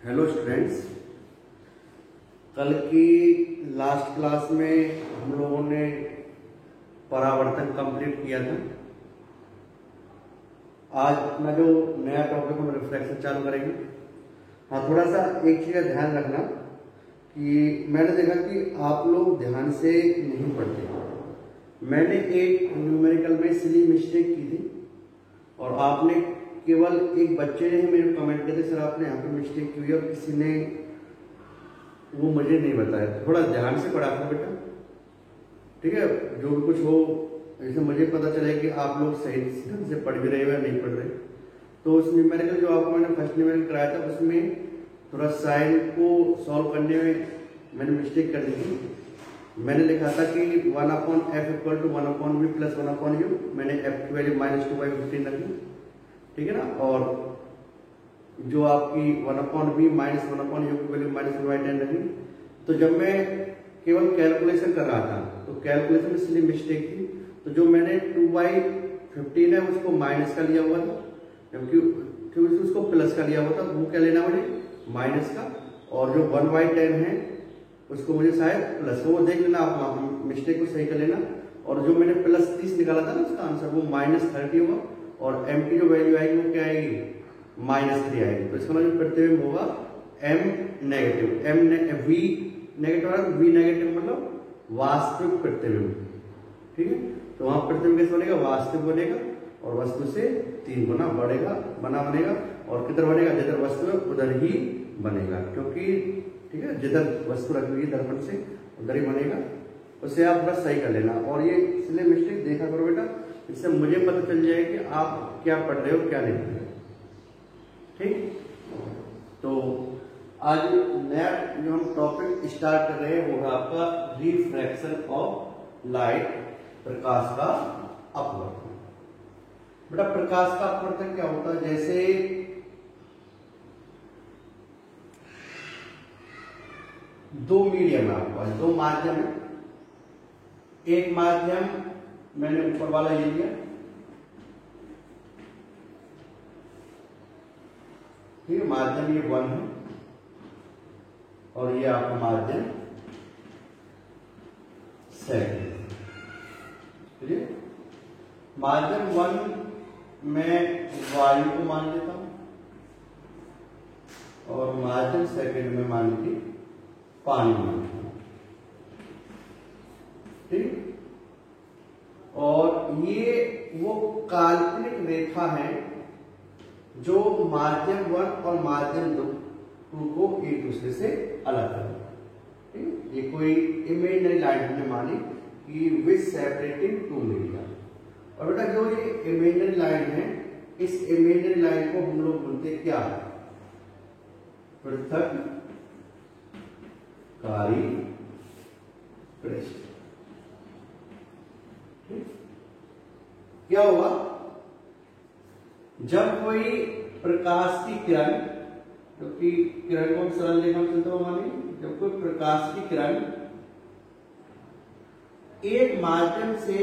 Hello students, कल की last class में हम लोगों ने परावर्तन कंप्लीट किया था। आज अपना जो नया टॉपिक हम रिफ्लेक्शन चालू करेंगे। हाँ, थोड़ा सा एक चीज़ का ध्यान रखना कि मैंने देखा कि आप लोग ध्यान से नहीं पढ़ते। मैंने एक न्यूमेरिकल में सिली मिस्टेक की थी और आपने केवल एक बच्चे ने ही मेरे कमेंट किया सर आपने यहाँ पे मिस्टेक की हुई और किसी ने वो मुझे नहीं बताया। थोड़ा ध्यान से पढ़ा करो बेटा, ठीक है। जो भी कुछ हो जैसे मुझे पता चले कि आप लोग सही ढंग से पढ़ भी रहे हो या नहीं पढ़ रहे। तो उस न्यूमेरिकल जो आपको मैंने फर्स्ट न्यूमेरिकल कराया था उसमें थोड़ा साइन को सॉल्व करने में मैंने मिस्टेक कर दी थी। मैंने लिखा था कि 1/f equal to 1/v plus 1/u। मैंने f की वैल्यू -2/15 रखी, ठीक है ना। और जो आपकी 1/v माइनस 1/u की वैल्यू -1/10 रखी। तो जब मैं केवल कैलकुलेशन कर रहा था तो कैलकुलेशन में इसलिए मिस्टेक थी। तो जो मैंने 2/15 है उसको माइनस का लिया हुआ था, जबकि फिर उसको प्लस का लिया हुआ था। वो क्या लेना मुझे माइनस का, और जो 1/10 है उसको मुझे शायद प्लस का। वो देख लेना आप, मिस्टेक को सही कर लेना। और जो मैंने प्लस 30 निकाला था ना उसका आंसर वो -30 होगा और m की जो वैल्यू आएगी वो क्या आएगी -3 आएगी। तो इसका मतलब प्रतिबिंब होगा m negative. v negative v negative मतलब वास्तविक प्रतिबिंब, ठीक है। तो वहां प्रतिबिंब कैसे बनेगा, वास्तविक बनेगा और वस्तु से 3 गुना बनेगा और किधर बनेगा, जिधर वस्तु है उधर ही बनेगा, क्योंकि ठीक है जिधर वस्तु रखी हुई दर्पण से उधर ही बनेगा। उसे आप बस सही कर लेना। और ये इसलिए मिस्टेक देखा करो बेटा, इससे मुझे पता चल जाए कि आप क्या पढ़ रहे हो क्या नहीं पढ़ रहे, ठीक। तो आज नया जो हम टॉपिक स्टार्ट कर रहे हैं वो है आपका रिफ्रैक्शन ऑफ लाइट, प्रकाश का अपवर्तन। बेटा प्रकाश का अपवर्तन क्या होता है, जैसे दो मीडियम है आपके पास, दो माध्यम है। एक माध्यम मैंने ऊपर वाला ले लिया, ठीक है। माध्यम ये 1 है और ये आपका माध्यम सेकंड, ठीक है। माध्यम 1 में वायु को मान लेता हूं और माध्यम सेकंड में मान ली पानी मान लेता हूं, ठीक। और ये वो काल्पनिक रेखा है जो माध्यम 1 और माध्यम 2 को एक दूसरे से अलग करेगा। ये कोई इमेजिनरी लाइन हमने मानी कि विच सेपरेटिंग टू मीडिया। और बेटा जो ये इमेजिनरी लाइन है, इस इमेजिनरी लाइन को हम लोग बोलते क्या है, पृथक्कारी पृष्ठ। क्या हुआ, जब कोई प्रकाश की किरण, क्योंकि किरण को सरल रेखा में चलते हुए माने, जब कोई प्रकाश की किरण एक माध्यम से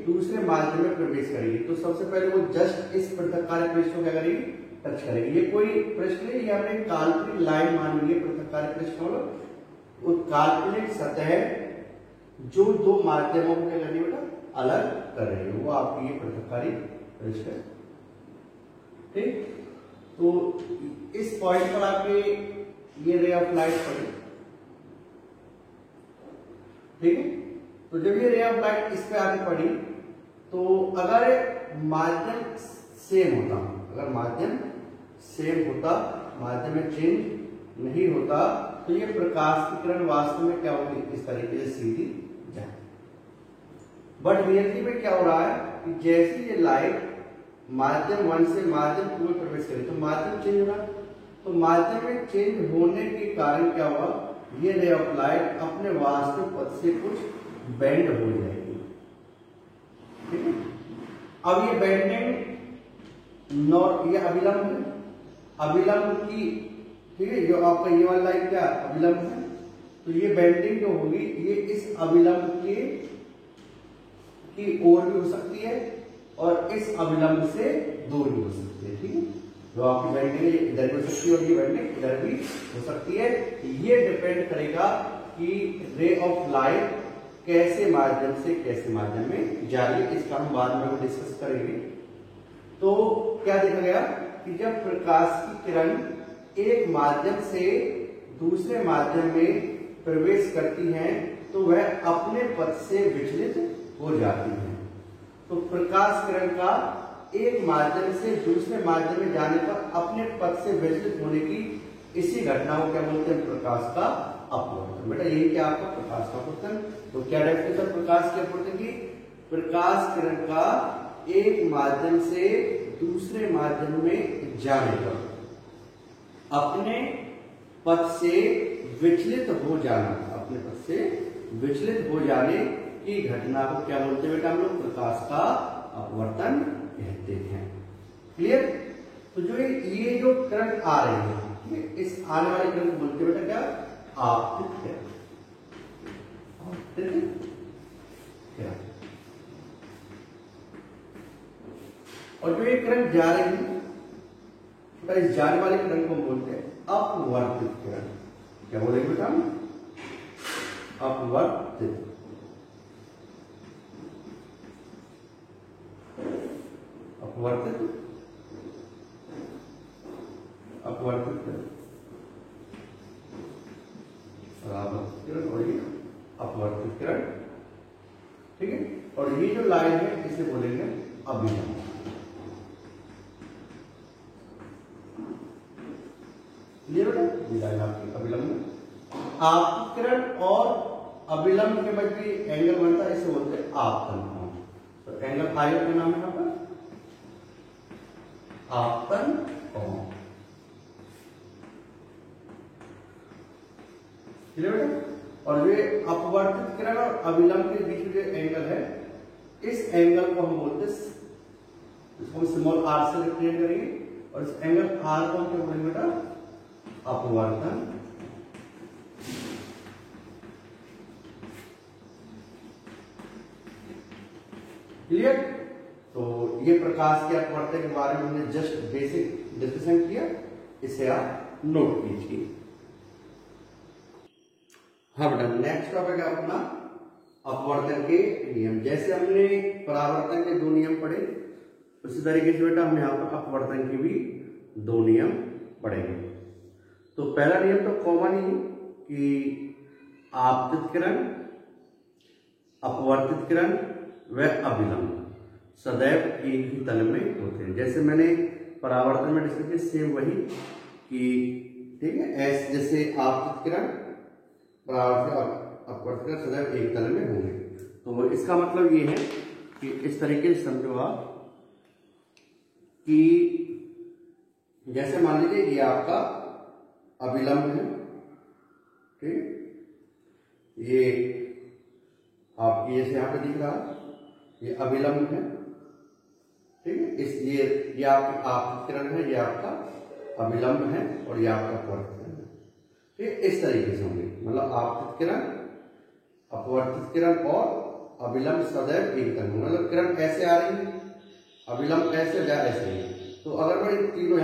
दूसरे माध्यम में प्रवेश करेगी तो सबसे पहले वो जस्ट इस पृथक्कारी पृष्ठ को क्या करेगी, टच करेगी। ये कोई पृष्ठ नहीं, ये हमने काल्पनिक लाइन मान ली है। पृथक्कारी पृष्ठ वो काल्पनिक सतह जो दो माध्यमों को क्या करनी बेटा अलग कर रही है, वो आपकी ये पृथक्कारी पृष्ठ है, ठीक। तो इस पॉइंट पर आपके ये रे ऑफ लाइट पड़ी, ठीक है। तो जब ये रे ऑफ लाइट इस पे आके पड़ी तो अगर माध्यम सेम होता, अगर माध्यम सेम होता, माध्यम में चेंज नहीं होता, तो ये प्रकाश की किरण वास्तव में क्या होती, इस तरीके से सीधी जाए। बट रियलिटी में क्या हो रहा है कि जैसे ये लाइट माध्यम 1 से माध्यम 2 में प्रवेश करे तो माध्यम चेंज हो रहा है। तो माध्यम में चेंज होने के कारण क्या हुआ, ये रे ऑफ लाइट अपने वास्तविक पथ से कुछ बेंड हो जाएगी, ठीक है। अब ये बेंडिंग ये अभिलंब है, अभिलंब की, ठीक है। जो आपका ये वाला लाइन क्या अभिलंब है, तो ये बेंडिंग जो होगी ये इस अभिलंब की ओर भी हो सकती है और इस अभिलंब से दूर भी हो सकती है, ठीक है। जो आपकी बैंडिंग है इधर भी हो सकती है और ये बैंडिंग इधर भी हो सकती है। ये डिपेंड करेगा कि रे ऑफ लाइट कैसे माध्यम में जा रही है, इसका हम बाद में डिस्कस करेंगे। तो क्या देखा गया कि जब प्रकाश की किरण एक माध्यम से दूसरे माध्यम में प्रवेश करती हैं तो वह अपने पथ से विचलित हो जाती हैं। तो प्रकाश किरण का एक माध्यम से दूसरे माध्यम में जाने पर अपने पथ से विचलित होने की इसी घटना को क्या बोलते हैं? प्रकाश का अपवर्तन। बेटा यही क्या आपका प्रकाश का अपवर्तन। तो क्या डेफिनेशन प्रकाश के अपवर्तन की? प्रकाश किरण का एक माध्यम से दूसरे माध्यम में जाने पर अपने पथ से विचलित हो जाना, अपने पथ से विचलित हो जाने की घटना को क्या बोलते हैं बेटा? हम लोग प्रकाश का अपवर्तन कहते हैं। क्लियर? तो जो ये जो करंट आ रही है, ठीक है, इस आने वाले करंट को बोलते हैं बेटा क्या? आपतित किरण। और जो ये करंट जा रही है, इस जाने वाले करंट को बोलते हैं अपवर्तित किरण। क्या बोलेंगे बेटा? अपवर्तित। अपवर्तित परावर्तित किरण और ये अपवर्तित किरण। ठीक है, और ये जो लाइन है इसे बोलेंगे अभिलंब। क्लियर बेटा? ये लाइन आपकी अभिलंब है। आपतित किरण और अभिलंब के मध्य एंगल बनता है, इसे बोलते हैं आपतन कोण। तो एंगल फाइव का नाम है यहाँ पर आपतन कोण। क्लियर बेटा? और ये अपवर्तित किरण और अभिलंब के बीच में जो एंगल है, इस एंगल को हम बोलते हैं, इसको हम स्मॉल आर से रिप्रेजेंट करेंगे। और इस एंगल आर को हम क्या बोलेंगे बेटा? अपवर्तन। क्लियर? तो ये प्रकाश के अपवर्तन के बारे में हमने जस्ट बेसिक डिस्कशन किया, इसे आप नोट कीजिए। हाँ बेटा, नेक्स्ट टॉपिक है अपना अपवर्तन के नियम। जैसे हमने परावर्तन के दो नियम पढ़े, उसी तरीके से बेटा हम यहाँ पर अपवर्तन के भी दो नियम पढ़ेंगे। तो पहला नियम तो कॉमन ही कि आपतित किरण, अपवर्तित किरण व अभिलंब सदैव एक ही तल में होते हैं। जैसे मैंने परावर्तन में डिस्कस किया, सेम वही कि ठीक है, ऐसे जैसे आपतित किरण अपवर्तित किरण सदैव एक तल में होंगे। तो इसका मतलब ये है कि इस तरीके से समझो आप कि जैसे मान लीजिए ये आपका अभिलंब है, ठीक, ये आपकी जैसे यहाँ पे दिख रहा ये अभिलंब है, ठीक है। इस ये आपकी आपतित किरण है, ये आपका अभिलंब है और ये आपका अपवर्तित किरण है। ठीक, इस तरीके से होंगे, मतलब आपतित किरण, अपवर्तित किरण और अभिलंब सदैव एक तल में। मतलब किरण ऐसे आ रही है, अभिलंब ऐसे जा ऐसे ही। तो अगर मैं इन तीनों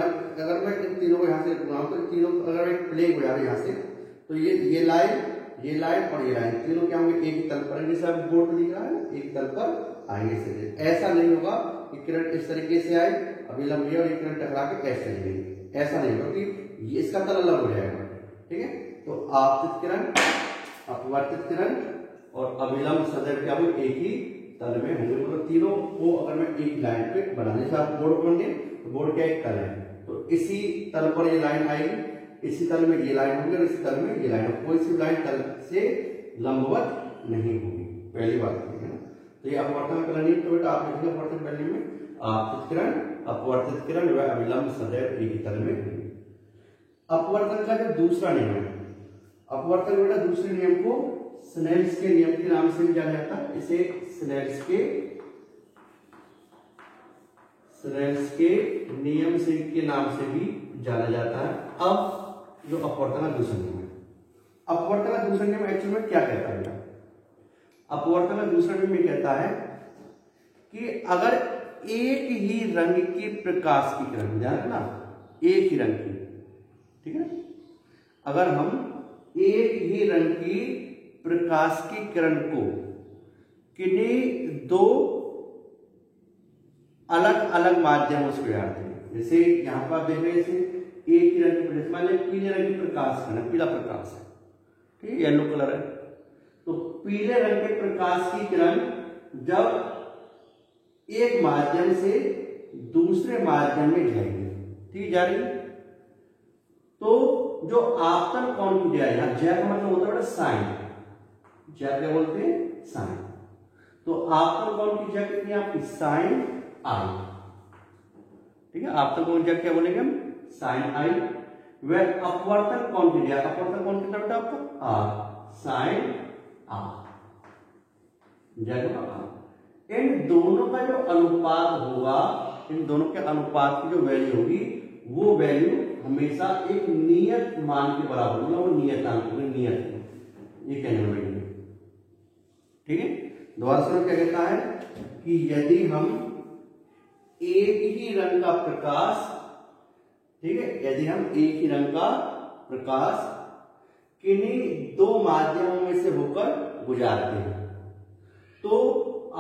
को यहाँ से बनाऊं तो तीनों अगर मैं प्ले हो जा रहा यहाँ से, तो ये लाइन और ये लाइन तीनों क्या होंगे? एक ही तल पर। जैसे आप बोर्ड में दिख रहा है, एक तल पर आएंगे सीधे। ऐसा नहीं होगा कि किरण इस तरीके से आए, अभिलंब और ये किरण टकरा के ऐसे नहीं, ऐसा नहीं होगा कि इसका तल अलग हो जाएगा। ठीक है, तो आपतित किरण, अपवर्तित किरण और अभिलंब सदैव क्या होंगे? एक ही तल में होंगे। मतलब तीनों को अगर मैं एक लाइन पे बनाने से आप बोर्ड पढ़ेंगे तो बोर्ड क्या एक तल है, तो इसी तल पर ये लाइन आएगी, इसी तल में ये लाइन होगी और इसी तल में ये लाइन होगी। कोई सी लाइन तल से लंबवत नहीं होगी, पहली बात है ना। तो ये अपवर्तन का नियम, तो बेटा आप लिखेंगे अपवर्तन का नियम में आपतित किरण, अपवर्तित किरण व अभिलंब सदैव एक ही तल में होंगे। अपवर्तन का जो दूसरा नियम है, अपवर्तन बेटा दूसरे नियम को स्नेल्स के नियम के नाम से भी जाना जाता है। इसे स्नेल्स के नियम से के नाम से भी जाना जाता है। अब जो अपवर्तन का दूसरा नियम है, अपवर्तन का दूसरा नियम एक्चुअली में क्या कहता है? अपवर्तन का दूसरा नियम ये कहता है कि अगर एक ही रंग की प्रकाश की किरण, ध्यान रखना, एक ही रंग की, ठीक है। अगर हम एक ही रंग की प्रकाश की किरण को किन्हीं दो अलग अलग माध्यमों से गुजारते हैं, जैसे यहां पर आप देख रहे हैं, जैसे एक ही रंग की, मान लीजिए पीले रंग की प्रकाश किरण, पीला प्रकाश है, ठीक है, येलो कलर है, तो पीले रंग के प्रकाश की किरण जब एक माध्यम से दूसरे माध्यम में जाएगी, ठीक जा रही, तो जो आपतन कोण की जय, यहां जय का मतलब होता है साइन, जय क्या बोलते हैं, साइन, तो आपतन कोण की जय कितनी आपकी साइन आई, ठीक है, आपतन कोण की जय क्या बोलेंगे हम, साइन आई। वह अपवर्तन कोण की जय, अपवर्तन कोण की तरफ आपका आर, साइन आर, जय का। इन दोनों का जो अनुपात होगा, इन दोनों के अनुपात की जो वैल्यू होगी, वो वैल्यू हमेशा एक नियत मान के बराबर होगा, वो नियतांक होगी, नियत, ये कहने वाली है, ठीक है। दोबारा सुनो क्या कहता है कि यदि हम एक ही रंग का प्रकाश, ठीक है, यदि हम एक ही रंग का प्रकाश किन्हीं दो माध्यमों में से होकर गुजारते हैं, तो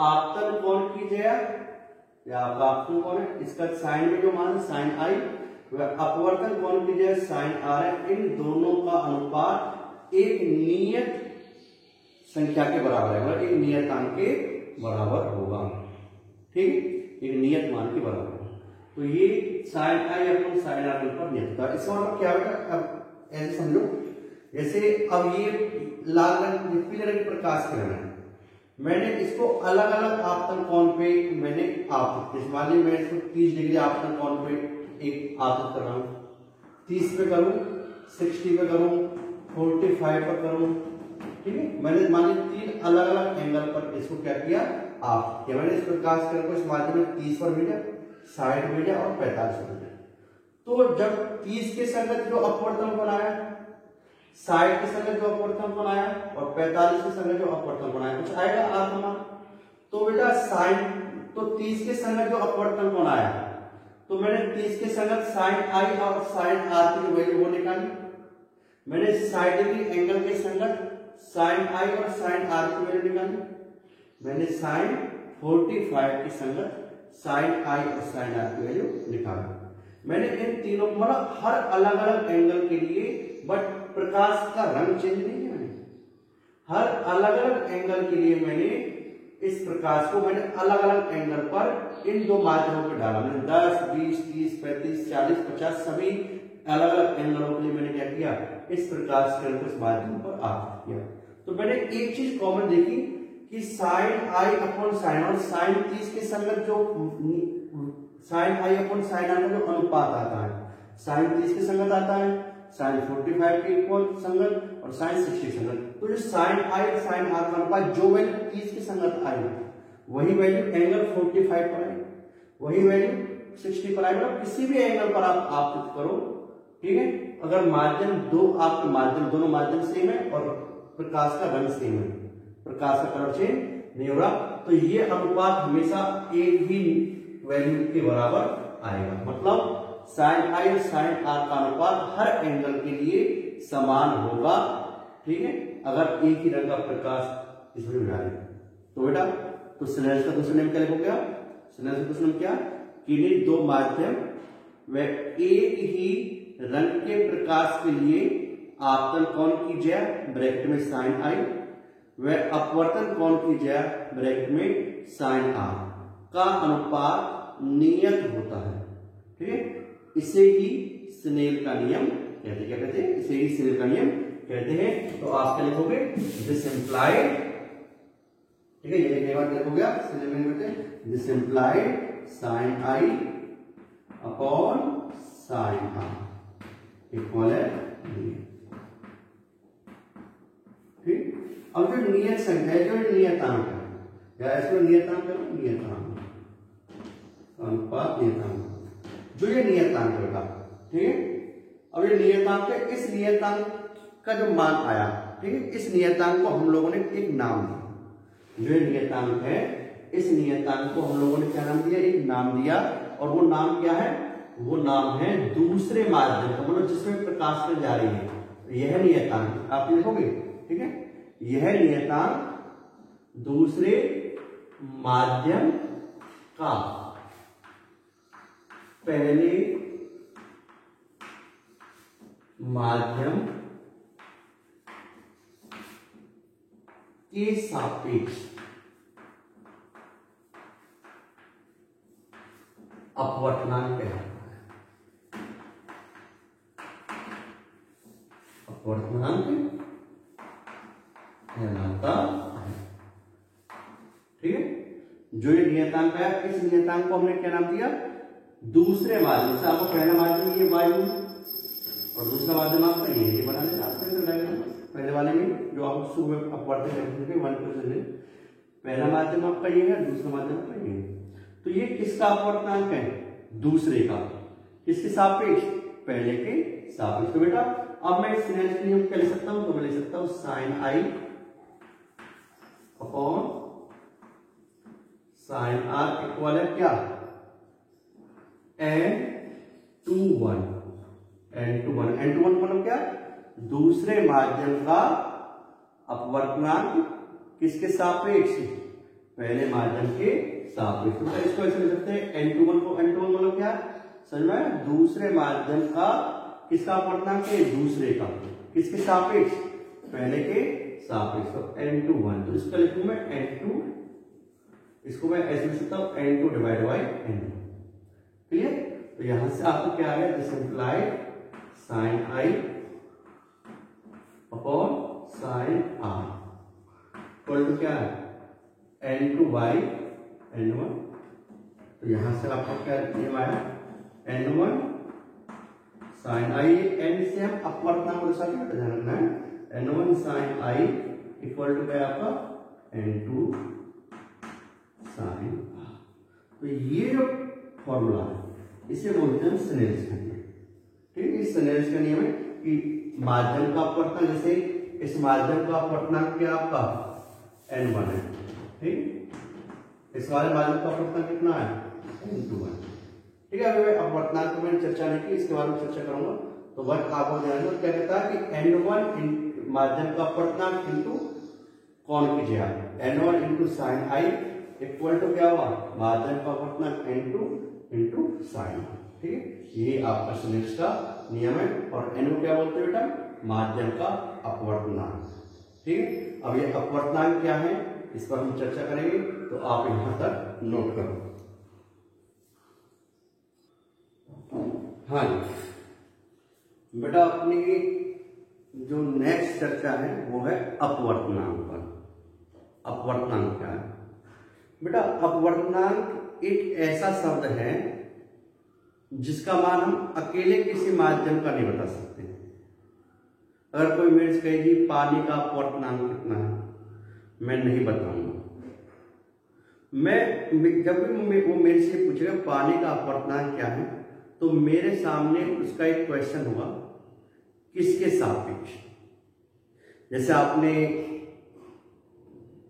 आपतन कोण की जय या आपतन कोण है, इसका साइन में जो मान साइन आई, वह अपवर्तन कोण की जय साइन आर है। इन दोनों का अनुपात एक नियत संख्या के बराबर है, मतलब एक नियतांक के बराबर होगा, ठीक है, एक नियत मान के बराबर। तो ये sine i upon sine r पर नियत था। इसका मतलब क्या होगा, अब ऐसे समझो, जैसे अब ये लाल रंग पीले रंग प्रकाश किरण है, मैंने इसको अलग अलग आपतन कोण पे मैंने आपतित, मान लीजिए मैं इसको 30 डिग्री आपतन कोण पे एक आपतित कर रहा हूं, 30 पे करूं, 60 पे करूं, 45 पर करूं, ठीक है, मैंने मान लीजिए 3 अलग अलग एंगल पर इसको क्या किया, आप क्या, मैंने इस प्रकाश किरण को इस माध्यम में 30 पर भेजा, 60 भेजा और 45 पर भेजा। तो जब 30 के संगत जो अपवर्तन कोण आया, 60 के संगत जो अपवर्तन कोण आया और 45 के संगत जो अपवर्तन कोण आया, कुछ आएगा आप हमारा, तो बेटा साइन, तो 30 के संगत जो अपवर्तन कोण आया, तो मैंने 30 के संगत साइन आई और साइन आर की वैल्यू वो निकाली, मैंने 60 डिग्री एंगल के संगत साइन आई और साइन आर की वैल्यू निकाली, मैंने साइन 45 के संगत साइन आई और साइन आर की वैल्यू निकाली। मैंने इन तीनों मतलब हर अलग अलग एंगल के लिए, बट प्रकाश का रंग चेंज नहीं है, मैंने हर अलग अलग एंगल के लिए मैंने इस प्रकाश को मैंने अलग अलग एंगल पर इन दो माध्यमों पर डाला, मैंने 10, 20, 30, 35, 40, 50 सभी अलग अलग एंगलों के लिए मैंने क्या किया, इस प्रकाश किरण को इस माध्यम पर आपतित किया। तो मैंने एक चीज कॉमन देखी कि साइन आई अपॉन साइन और साइन 30 के संगत जो sine i upon sine r का जो अनुपात आता है, साइन 30 के संगत आता है, साइन 45 के इक्वल संगत और साइन 60 के संगत। तो जो साइन आई और साइन आर का अनुपात जो वैल्यू 30 के संगत आई, वही वैल्यू एंगल 45 पर आई, वही वैल्यू 60 पर आई, मतलब किसी भी एंगल पर आप आपतित करो, ठीक है, अगर माध्यम दो, आपके माध्यम दोनों माध्यम सेम है और प्रकाश का रंग सेम है, प्रकाश का कलर चेंज नहीं हो रहा, तो ये अनुपात हमेशा एक ही वैल्यू के बराबर आएगा, मतलब साइन आई और साइन आर का अनुपात हर एंगल के लिए समान होगा, ठीक है, अगर एक ही रंग का प्रकाश इसमें डाले। तो बेटा, तो स्नेल का दूसरा नेम क्या लिखोगे, स्नेल का दूसरा नेम क्या, किन्हीं दो माध्यम व एक ही रंग के प्रकाश के लिए आपतन कोण की जय ब्रैकेट में साइन आई व अपवर्तन कोण की जय ब्रैकेट में साइन आर का अनुपात नियत होता है, ठीक है, इसे ही स्नेल का नियम कहते हैं। क्या कहते हैं, इसे ही स्नेल का नियम कहते हैं। तो आप क्या लिखोगे, दिस इम्प्लाइड, ठीक है, ये लिखने के बाद लिखोगे आप स्नेल में कहते हैं this implied sine i upon sine r equal है, ठीक। अब जो नियत संख्या है, जो नियतांक है, या इसको नियतांक करो, नियतांक अनुपात नियतांक, जो ये नियतांक होगा, ठीक है। अब ये नियतांक है, इस नियतांक का जो मान आया, ठीक है, इस नियतांक को हम लोगों ने एक नाम दिया, जो ये नियतांक है, इस नियतांक को हम लोगों ने क्या नाम दिया, एक नाम दिया, और वो नाम क्या है, वो नाम है दूसरे माध्यम का, मतलब जिसमें प्रकाश में जा रही है। तो यह नियतांक आप लिखोगे, ठीक है। यह नियतांक दूसरे माध्यम का पहले माध्यम के सापेक्ष अपवर्तनांक कहलाता है। अपवर्तनांक कहलाता है, ठीक है। जो ये नियतांक है, इस नियतांक को हमने क्या नाम दिया? दूसरे माध्यम से। आपको पहला माध्यम ये वायु और दूसरा माध्यम आपका ये बना लेना आपने पहले वाले में जो आप सुबह अपवर्तन 1%। पहला माध्यम आपका ये है, दूसरा माध्यम आपका ये है। तो ये किसका अपवर्तनांक है? दूसरे का। किसके सापेक्ष? पहले के सापेक्ष। तो बेटा अब मैं स्नेल के नियम क्या ले सकता हूं? तो मैं ले सकता हूं sine i upon sine r equal है क्या? n/1। n/1 मतलब क्या? दूसरे माध्यम का अपवर्तनांक किसके सापेक्ष? पहले माध्यम के सापेक्ष। तो इसको ऐसे लिख सकते हैं n/1 को। n/1 मतलब क्या? समझ में? दूसरे माध्यम का किसका अपवर्तनांक है? दूसरे का। किसके सापेक्ष? पहले के सापेक्ष। तो n/1, तो इसका लिखूं मैं n2, इसको मैं ऐसे लिख सकता हूं n2/n। क्लियर? तो यहां से आपको क्या आ गया? This implied sine i upon sine r equal to क्या है? n2/n1। तो यहां से आपका क्या नियम आया? n1 साइन आई, n से हम अपवर्तनांक को दर्शाते ध्यान रखना है। n1 sign i equal to क्या आपका? n2 sign are. तो ये जो फॉर्मूला है इसे बोलते हैं स्नेल्स का नियम, ठीक है। इस स्नेल्स का नियम है कि माध्यम का अपवर्तनांक, जैसे इस माध्यम का अपवर्तनांक क्या आपका? n1 है, ठीक। इस वाले माध्यम का अपवर्तनांक कितना है? n2 है, ठीक है। अभी मैं अपवर्तनांक को मैंने चर्चा नहीं की, इसके बारे में चर्चा करूंगा। तो वर्क आपको ध्यान दो, क्या कहता है कि n1 माध्यम का अपवर्तनांक इंटू कौन कीजिए आप? n1 into sine i equal to क्या हुआ? माध्यम का अपवर्तनांक n2 इंटू साइन, ठीक है। ये आपका स्नेल्स का नियम है। और n को क्या बोलते हैं बेटा? माध्यम का अपवर्तनांक, ठीक है। अब ये अपवर्तनांक क्या है इस पर हम चर्चा करेंगे, तो आप यहां तक नोट करो। हाँ जी बेटा, अपनी जो नेक्स्ट चर्चा है वो है अपवर्तनांक पर। अपवर्तनांक क्या है बेटा? अपवर्तनांक एक ऐसा शब्द है जिसका मान हम अकेले किसी माध्यम का नहीं बता सकते। अगर कोई मेरे से कहेगी पानी का अपवर्तनांक कितना है, मैं नहीं बताऊंगा। मैं जब भी वो मेरे से पूछेगा पानी का अपवर्तनांक क्या है, तो मेरे सामने उसका एक क्वेश्चन होगा किसके सापेक्ष। जैसे आपने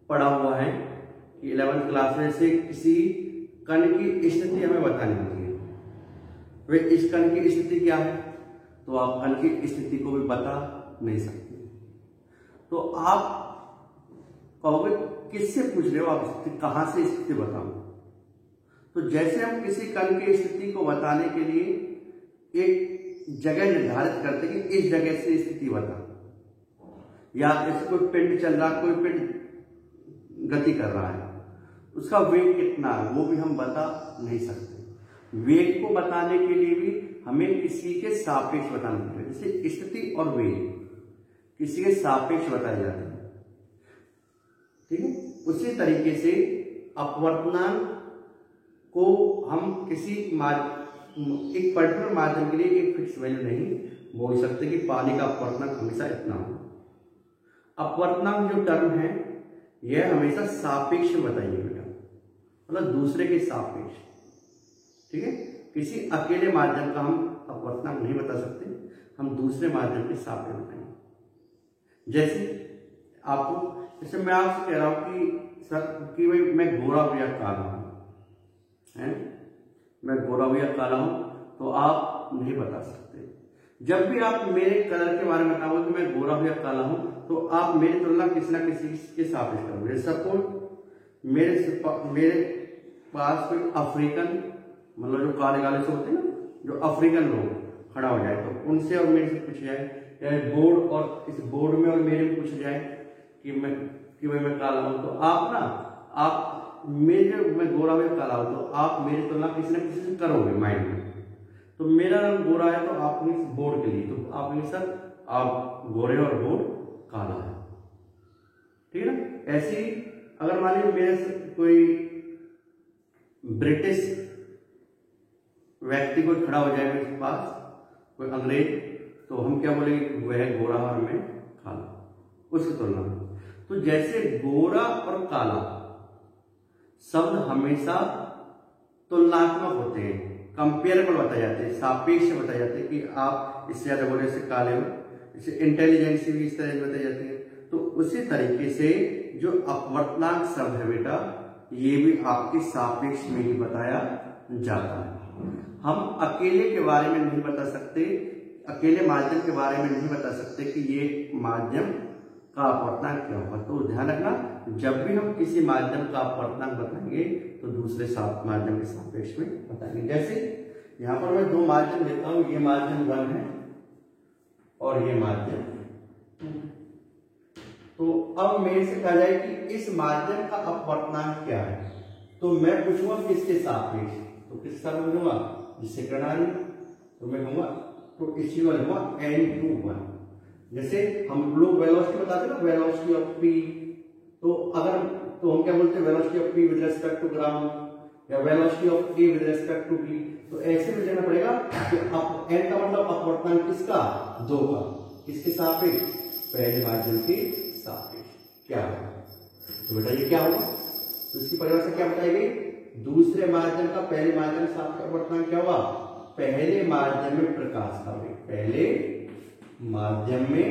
पढ़ा हुआ है कि 11th क्लास में से किसी कण की स्थिति हमें बतानी होती है। वे इस कण की स्थिति क्या है, तो आप कण की स्थिति को भी बता नहीं सकते। तो आप कहोगे किससे पूछ रहे हो आप स्थिति, कहां से स्थिति बताऊं? तो जैसे हम किसी कण की स्थिति को बताने के लिए एक जगह निर्धारित करते कि इस जगह से स्थिति बता, या जैसे कोई पिंड चल रहा, कोई पिंड गति कर रहा है, उसका वेग कितना है वो भी हम बता नहीं सकते। वेग को बताने के लिए भी हमें किसी के सापेक्ष बताना पड़ेगा। जैसे स्थिति और वेग किसी के सापेक्ष बताए जाते हैं, ठीक है। उसी तरीके से अपवर्तनांक को हम किसी एक पर्टिकुलर माध्यम के लिए एक फिक्स वैल्यू नहीं बोल सकते कि पानी का अपवर्तनांक हमेशा इतना हो। अपवर्तनांक जो टर्म है यह हमेशा सापेक्ष बताइए बेटा, मतलब दूसरे के सापेक्ष, ठीक है। किसी अकेले माध्यम का हम अपवर्तनांक नहीं बता सकते, हम दूसरे माध्यम के सापेक्ष बताएंगे। जैसे आपको, जैसे मैं आपसे कह रहा हूं कि सर कि भाई मैं गोरा हूं या काला हूं, है, मैं गोरा हूं या काला हूं, तो आप नहीं बता सकते। जब भी आप मेरे कलर के बारे में बताओगे कि मैं गोरा हूं या काला हूं, तो आप मेरी तुलना किसी ना किसी के सापेक्ष करोगे। सपोज मेरे पास कोई अफ्रीकन, मतलब जो काले काले से होते हैं ना, जो अफ्रीकन लोग खड़ा हो जाए, तो उनसे और मेरे से पूछ जाए, या बोर्ड और इस बोर्ड में और मेरे में पूछ जाए कि भाई मैं काला हूं, तो आप मैं गोरा में काला हूं, तो आप मेरी तुलना किसी न किसी से करोगे माइंड में। तो मेरा रंग गोरा है तो आप बोर्ड के लिए, तो आप सर आप गोरे और बोर्ड काला है, ठीक है ना। ऐसे ही अगर मान लीजिए मेरे से कोई ब्रिटिश व्यक्ति को खड़ा हो जाए मेरे पास, कोई अंग्रेज, तो हम क्या बोलेंगे, वह गोरा और मैं काला, उसकी तुलना में। तो जैसे गोरा और काला शब्द हमेशा तुलनात्मक होते हैं, कंपेरेबल बताए जाते हैं, सापेक्ष बताए जाते हैं कि आप इससे ज्यादा गोरे से काले हो, इससे इंटेलिजेंसी भी इस तरह से बताई जाती है। तो उसी तरीके से जो अपवर्तनांक शब्द है बेटा, ये भी आपके सापेक्ष में ही बताया जाता है। हम अकेले के बारे में नहीं बता सकते, अकेले माध्यम के बारे में नहीं बता सकते कि ये माध्यम का अपवर्तनांक क्या होगा। तो ध्यान रखना, जब भी हम किसी माध्यम का अपवर्तनांक बताएंगे तो दूसरे माध्यम के सापेक्ष में बताएंगे। जैसे यहाँ पर मैं दो माध्यम देता हूं, ये माध्यम 1 है और ये माध्यम 2। तो अब मेरे से कहा जाए कि इस माध्यम का अपवर्तनांक क्या है, तो मैं पूछूंगा किसके सापेक्ष, तो किस साथ बोलूंगा, जिससे प्रणाली, तो मैं कहूंगा तो इसी वाले हुआ n2 जैसे हम लोग वेलोसिटी बताते हैं ना, वेलोसिटी ऑफ p, तो हम क्या बोलते हैं, velocity of p with respect to ground, या velocity of a with respect to b। तो ऐसे में देना पड़ेगा कि अब n का मतलब अपवर्तनांक किसका, 2 का, किसके सापेक्ष, पहले माध्यम के सापेक्ष क्या होगा। तो बेटा ये क्या होगा, तो इसकी परिभाषा क्या बताई गई, दूसरे माध्यम का पहले माध्यम के सापेक्ष अपवर्तनांक क्या होगा, पहले माध्यम में प्रकाश का वेग, पहले माध्यम में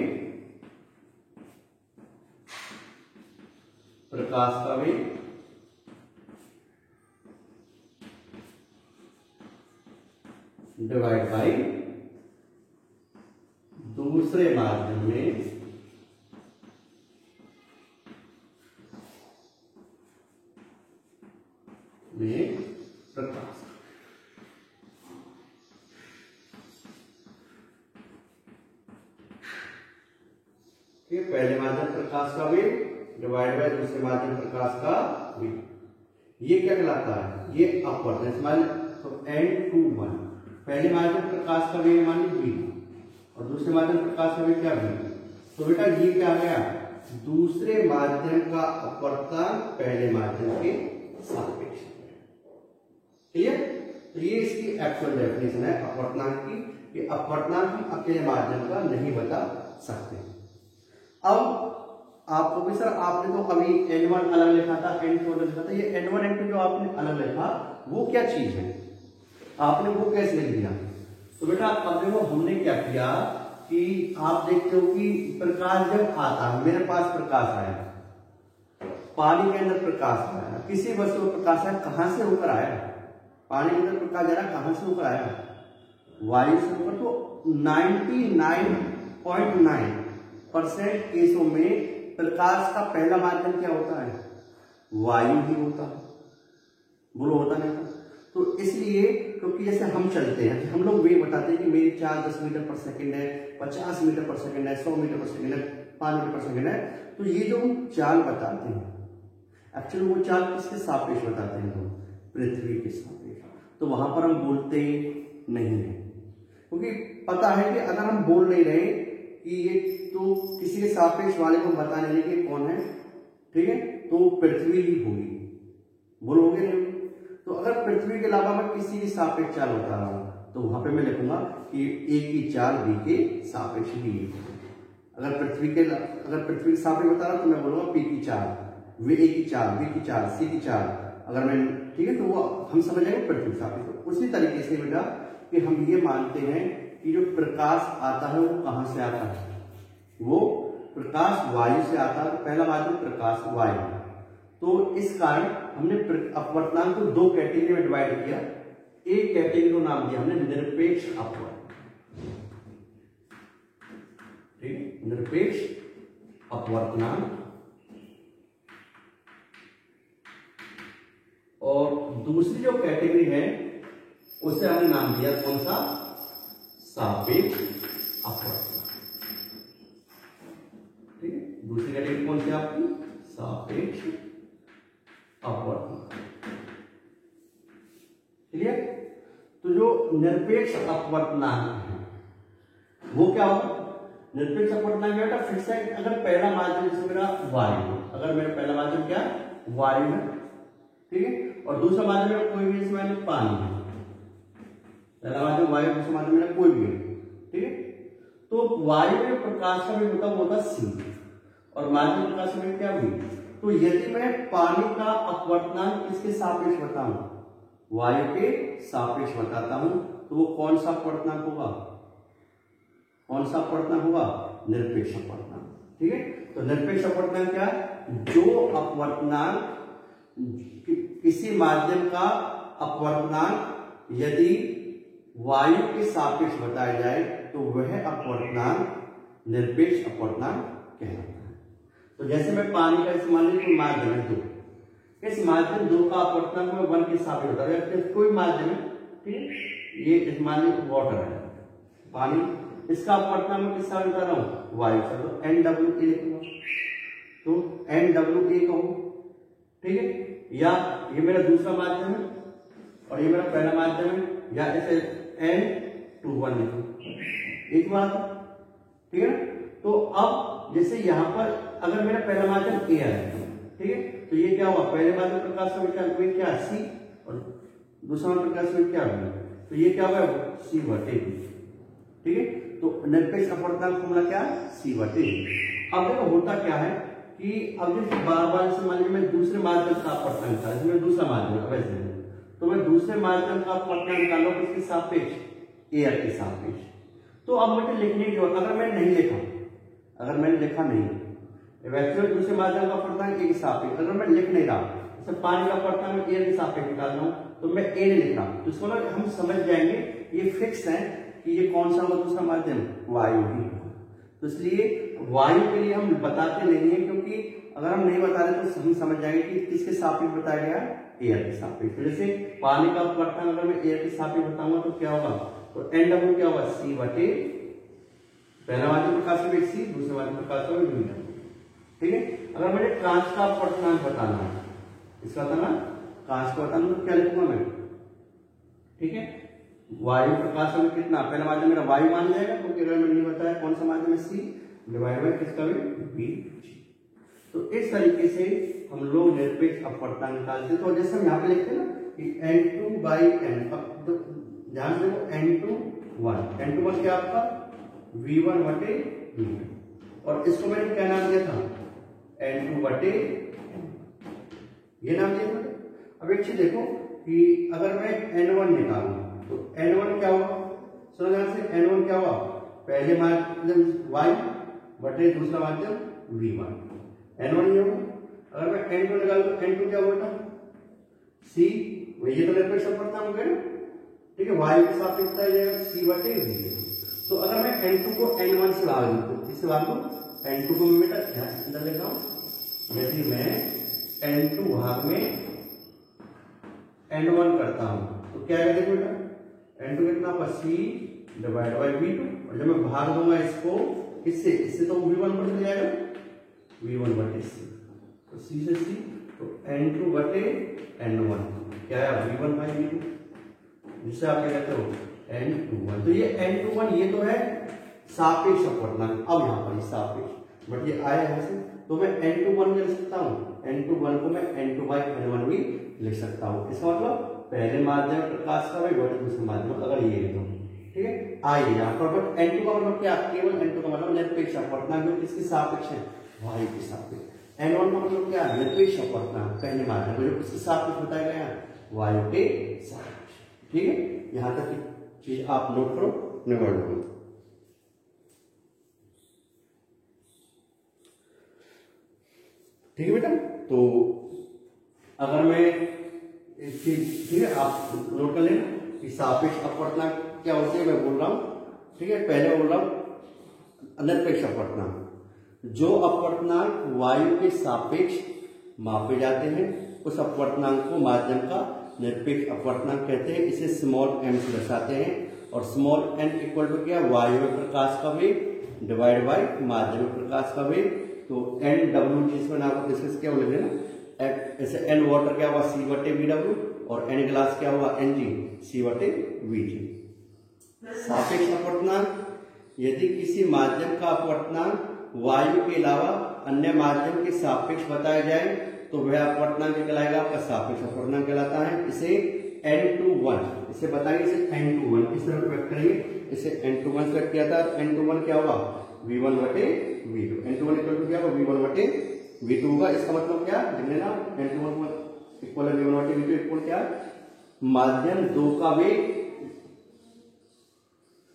प्रकाश का वेग डिवाइड बाई दूसरे माध्यम में प्रकाश। पहले माध्यम प्रकाश का वेग डिवाइड बाय दूसरे माध्यम प्रकाश का वेग, ये क्या कहलाता है, ये अपवर्तन। तो n21 पहले माध्यम प्रकाश का वेग मान लीजिए v और दूसरे माध्यम प्रकाश का वेग क्या v। तो बेटा ये क्या आ गया, दूसरे माध्यम का अपवर्तन पहले माध्यम के सापेक्ष। ठीक है, तो ये इसकी एक्चुअल डेफिनेशन है अपवर्तनांक की, कि अपवर्तनांक हम अकेले माध्यम का नहीं बता सकते। अब आपको भी सर आपने तो अभी n1 अलग लिखा था, n2 अलग लिखा था, ये n1 n2 जो आपने अलग लिखा वो क्या चीज है, आपने वो कैसे लिख दिया। तो बेटा अब देखो हमने क्या किया कि आप देखते हो कि प्रकाश जब आता है, मेरे पास प्रकाश आया, पानी के अंदर प्रकाश आया, किसी वस्तु में प्रकाश आया, कहां से होकर आया, पानी के अंदर प्रकाश जा रहा कहां से होकर आया, वायु से होकर। तो 99.9% केसों में प्रकाश का पहला माध्यम क्या होता है, वायु ही होता है, बोलो होता नहीं था। तो इसलिए क्योंकि जैसे हम चलते हैं, हम लोग वेग बताते हैं कि मेरी चाल 10 मीटर पर सेकंड है, 50 मीटर पर सेकंड है, 100 मीटर पर सेकंड है, 5 मीटर पर सेकंड है। तो ये जो हम चाल बताते हैं एक्चुअली वो चाल किसके सापेक्ष बताते हैं, हम पृथ्वी के सापेक्ष। तो वहां पर हम बोलते नहीं है, क्योंकि पता है कि अगर हम बोल नहीं रहे कि ये तो किसी के सापेक्ष वाले को बता नहीं कि कौन है, ठीक है, तो पृथ्वी ही होगी, बोलोगे नहीं। तो अगर पृथ्वी के अलावा मैं किसी की सापेक्ष चाल बता रहा हूं तो वहां पे मैं लिखूंगा कि ए की चाल बी के सापेक्ष ही है। अगर पृथ्वी के सापेक्ष बता रहा हूं तो मैं बोलूंगा पी की चाल, वे ए की चाल, बी की चाल, सी की चाल, अगर मैं, ठीक है, तो वो हम समझ जाएंगे पृथ्वी सापेक्ष। तो उसी तरीके से बेटा कि हम ये मानते हैं कि जो प्रकाश आता है वो कहां से आता है, वो प्रकाश वायु से आता है। पहला माध्यम प्रकाश वायु। तो इस कारण हमने अपवर्तनांक को 2 कैटेगरी में डिवाइड किया। एक कैटेगरी को नाम दिया हमने निरपेक्ष अपवर्तन, ठीक है, निरपेक्ष अपवर्तनांक। और दूसरी जो कैटेगरी है उसे हमने नाम दिया कौन सा, सापेक्ष अपवर्तनांक, ठीक है। दूसरी कैटेगरी कौन सी आपकी, सापेक्ष अपवर्तनांक, क्लियर। तो जो निरपेक्ष अपवर्तनांक है वो क्या होगा, निरपेक्ष अपवर्तनांक बेटा फिक्स है। अगर पहला माध्यम जैसे मेरा वायु, अगर मेरा पहला माध्यम क्या वायु है, ठीक है, और दूसरा माध्यम मेरा कोई भी इसमें पानी है, पहला माध्यम वायु, दूसरा माध्यम मेरा कोई भी है, ठीक है। तो वायु में प्रकाश का वेग होता C और माध्यम प्रकाश का वेग क्या V। तो यदि मैं पानी का अपवर्तनांक किसके सापेक्ष बताऊं, वायु के सापेक्ष बताता हूं, तो वो कौन सा अपवर्तनांक होगा, कौन सा अपवर्तनांक होगा, निरपेक्ष अपवर्तनांक, ठीक है। तो निरपेक्ष अपवर्तनांक क्या है, जो अपवर्तनांक किसी माध्यम का अपवर्तनांक यदि वायु के सापेक्ष बताया जाए तो वह अपवर्तनांक निरपेक्ष अपवर्तनांक कहलाता है। तो जैसे मैं पानी का इस्तेमाल नहीं, माध्यम है 2, इस माध्यम 2 का अपवर्तनांक में 1 के सापेक्ष होता है, कोई माध्यम है, ठीक है, ये इस्तेमाल वाटर है, पानी, इसका अपवर्तनांक में किसका बता रहा हूं, वायु का, तो NWA लिखूंगा, तो NWA कहूं, ठीक है। या ये मेरा दूसरा माध्यम है और ये मेरा पहला माध्यम है, या ऐसे N21 लिखूं, एक बात, ठीक है। तो अब जैसे यहां पर अगर मेरा पहला माध्यम A है, ठीक है, तो ये क्या हुआ, पहले माध्यम प्रकाश का वेग क्या C और दूसरा माध्यम प्रकाश का वेग क्या हुआ, तो ये क्या हुआ C/A, ठीक है। तो निरपेक्ष अपवर्तनांक फॉर्मूला क्या, C/A। अब देखो होता क्या है कि अब जैसे बार से मान लीजिए मैं दूसरे माध्यम का अपवर्तनांक था, इसमें दूसरा माध्यम वैसे, तो मैं दूसरे माध्यम का अपवर्तनांक निकालूं किसके सापेक्ष, एयर के सापेक्ष। तो अब मुझे लिखने की जरूरत, अगर मैं नहीं लिखा, अगर मैंने लिखा नहीं वैसे दूसरे माध्यम का अपवर्तनांक ए के सापेक्ष, अगर मैं लिख नहीं रहा, जैसे पानी का अपवर्तनांक एयर के सापेक्ष निकाल रहा हूं, तो मैं ए नहीं लिख रहा, तो इसको हम समझ जाएंगे ये फिक्स है कि ये कौन सा होगा दूसरा माध्यम, वायु ही होगा। तो इसलिए वायु के लिए हम बताते नहीं है, क्योंकि अगर हम नहीं बता रहे तो हम समझ जाएंगे कि किसके सापेक्ष बताया गया, एयर के सापेक्ष। तो जैसे पानी का अपवर्तनांक अगर मैं एयर के सापेक्ष बताऊंगा तो क्या होगा, तो NW क्या होगा, C/A, पहला माध्यम प्रकाश का वेग C, दूसरे माध्यम प्रकाश का वेग V, ठीक है। अगर मुझे कांच का अपवर्तनांक बताना है, इसका बताना कांच का बताना, तो क्या लिखूंगा मैं, ठीक है, वायु प्रकाश में कितना, पहला माध्यम मेरा वायु मान जाएगा, क्योंकि अगर मैंने नहीं बताया कौन सा माध्यम है C डिवाइड बाय किसका वेग V। तो इस तरीके से हम लोग निरपेक्ष अपवर्तनांक निकालते हैं। तो जैसे हम यहाँ पे लिखते हैं ना कि N2/N, तो ध्यान से देखो N21 क्या आपका V1/V, और इसको मैंने क्या नाम दिया था, N2/N, ये नाम दिया था। अब एक चीज देखो कि अगर मैं N1 निकालूं तो N1 क्या हुआ, सुनो ध्यान से, N1 क्या हुआ, पहले माध्यम वायु बटे दूसरा माध्यम V1, N1 ये होगा। अगर मैं N2 निकालूं तो N2 क्या होगा, C, ये तो निरपेक्ष अपवर्तनांक हो गया ना, ठीक है, वायु के सापेक्ष बताया जाएगा C/V। तो अगर मैं N2 को N1 से भाग दूं, तो किससे भाग दूं, N2 को मैं बेटा ध्यान अंदर लिख रहा हूं, यदि मैं N2 भाग में N1 करता हूं तो क्या आएगा, देखो बेटा N2 कितना होगा, C डिवाइड बाय V2, और जब मैं भाग दूंगा इसको इससे, इससे तो V1 पर चले जाएगा, V1/C, तो C से C, तो N2/N1 क्या है, V1/V2, जिससे आप क्या कहते हो N21। तो ये N21 ये तो है सापेक्ष अपवर्तनांक, अब यहाँ पर सापेक्ष, बट ये आया है ऐसे, तो मैं N21 लिख सकता हूँ, N21 को मैं N2/N1 भी लिख सकता हूँ। इसका मतलब पहले माध्यम प्रकाश का वेग और दूसरे माध्यम, अगर ये लिखो, ठीक है। आइए यहाँ पर बट N2 का मतलब क्या, केवल N2 का मतलब निरपेक्ष अपवर्तनांक, जो किसके सापेक्ष है, वायु के सापेक्ष। N1 का मतलब क्या, निरपेक्ष अपवर्तनांक, पहले माध्यम जो किसके सापेक्ष बताया गया, वायु के सापेक्ष, ठीक है। यहां तक की चीज आप नोट करो, निबड़ लो, ठीक है बेटा। तो अगर मैं एक चीज, ठीक है, आप नोट कर लेना कि सापेक्ष अपवर्तनांक क्या होती है, मैं बोल रहा हूँ, ठीक है। पहले बोल रहा हूँ निरपेक्ष अपवर्तनांक, जो अपवर्तनांक वायु के सापेक्ष मापे जाते हैं उस अपवर्तनांक को माध्यम का निरपेक्ष अपवर्तनांक कहते हैं। इसे स्मॉल m से दर्शाते हैं और स्मॉल n इक्वल टू क्या, वायु में प्रकाश का वेग डिवाइड बाय माध्यम में प्रकाश का वेग। तो एन डब्ल्यू जिसमें आपको डिस्कस किया वो लिख लेना। ऐसे एन वाटर क्या हुआ सी बटे वी डब्ल्यू और एन ग्लास क्या हुआ एन जी सी बटे वी जी। सापेक्ष अपवर्तनांक, यदि किसी माध्यम का अपवर्तनांक वायु के अलावा अन्य माध्यम के सापेक्ष बताया जाए तो वह अपवर्तनांक कहलाएगा आपका सापेक्ष अपवर्तनांक कहलाता है। इसे n/1 इसे बताएंगे, इसे n/1 इस तरह व्यक्त करेंगे। इसे n/1 व्यक्त किया था, n/1 क्या होगा v1 बटे v2, n/1 इक्वल टू क्या होगा v1 बटे v2 होगा। इसका मतलब क्या लिख लेना, n/1 इक्वल है v1 बटे v2 इक्वल क्या, माध्यम 2 का वेग,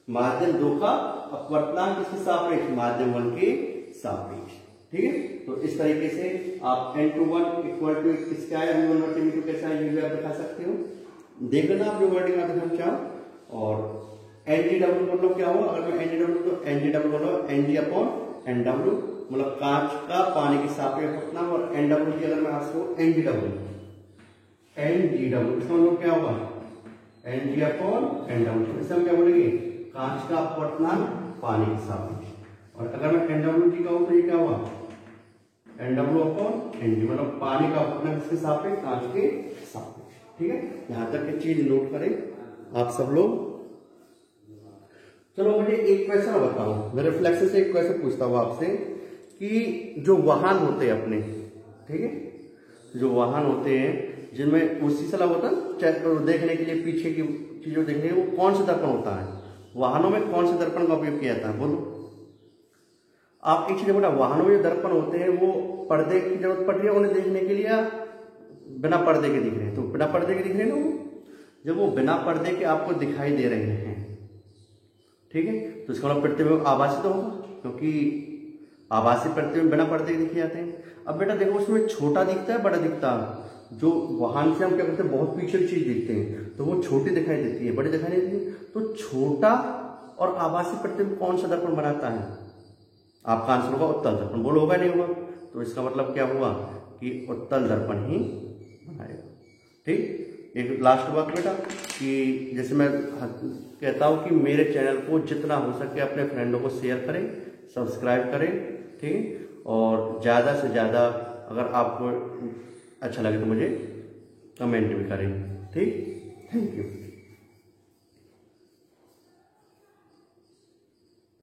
माध्यम 2 का अपवर्तनांक किसके सापेक्ष, माध्यम 1 के सापेक्ष, ठीक है। तो इस तरीके से आप n/1 इक्वल टू किसका है v1 बटे v2 कैसा है ये भी आप दिखा सकते हो। देख लेना आप जो वर्डिंग आप दिखाना चाहो। और NGW मतलब क्या होगा, अगर मैं NGW तो NGW मतलब NG अपॉन NW मतलब कांच का पानी के सापेक्ष अपवर्तनांक, और NW की अगर मैं आपको NGW इसका मतलब क्या होगा NG अपॉन NW, इसमें क्या बोलेंगे कांच का अपवर्तनांक पानी के सापेक्ष। और अगर मैं NWG कहूं तो ये क्या होगा NW अपॉन NG मतलब पानी का अपवर्तनांक किसके सापेक्ष, कांच के सापेक्ष, ठीक है। यहां तक की चीज नोट करें आप सब लोग। चलो मुझे एक क्वेश्चन बताओ, मैं रिफ्लेक्स से एक क्वेश्चन पूछता हूं आपसे कि जो वाहन होते हैं अपने, ठीक है, जो वाहन होते हैं जिनमें वो शीशा लगा होता है देखने के लिए, पीछे की चीजों देखने के लिए, वो कौन सा दर्पण होता है, वाहनों में कौन से दर्पण का उपयोग किया जाता है, बोलो आप। एक चीज बोला, वाहनों में जो दर्पण होते हैं वो पर्दे की जरूरत पड़ रही है उन्हें देखने के लिए, बिना पर्दे के दिख रहे हैं, तो बिना पर्दे के दिख रहे हैं ना वो, जब वो बिना पर्दे के आपको दिखाई दे रहे हैं, ठीक है, तो इसका मतलब प्रतिबिंब आभासी तो होगा, क्योंकि आभासी प्रतिबिंब बिना पर्दे के दिखे जाते हैं। अब बेटा देखो उसमें छोटा दिखता है बड़ा दिखता है, जो वाहन से हम क्या करते हैं बहुत पीछे की चीज दिखते हैं तो वो छोटी दिखाई देती है, बड़ी दिखाई नहीं देती। तो छोटा और आभासी प्रतिबिंब कौन सा दर्पण बनाता है, आपका आंसर होगा उत्तल दर्पण, बोलो होगा नहीं होगा। तो इसका मतलब क्या हुआ कि उत्तल दर्पण ही बनाएगा, ठीक। एक लास्ट बात बेटा कि जैसे मैं कहता हूं कि मेरे चैनल को जितना हो सके अपने फ्रेंडों को शेयर करें, सब्सक्राइब करें, ठीक, और ज़्यादा से ज़्यादा अगर आपको अच्छा लगे तो मुझे कमेंट भी करें, ठीक। Thank you.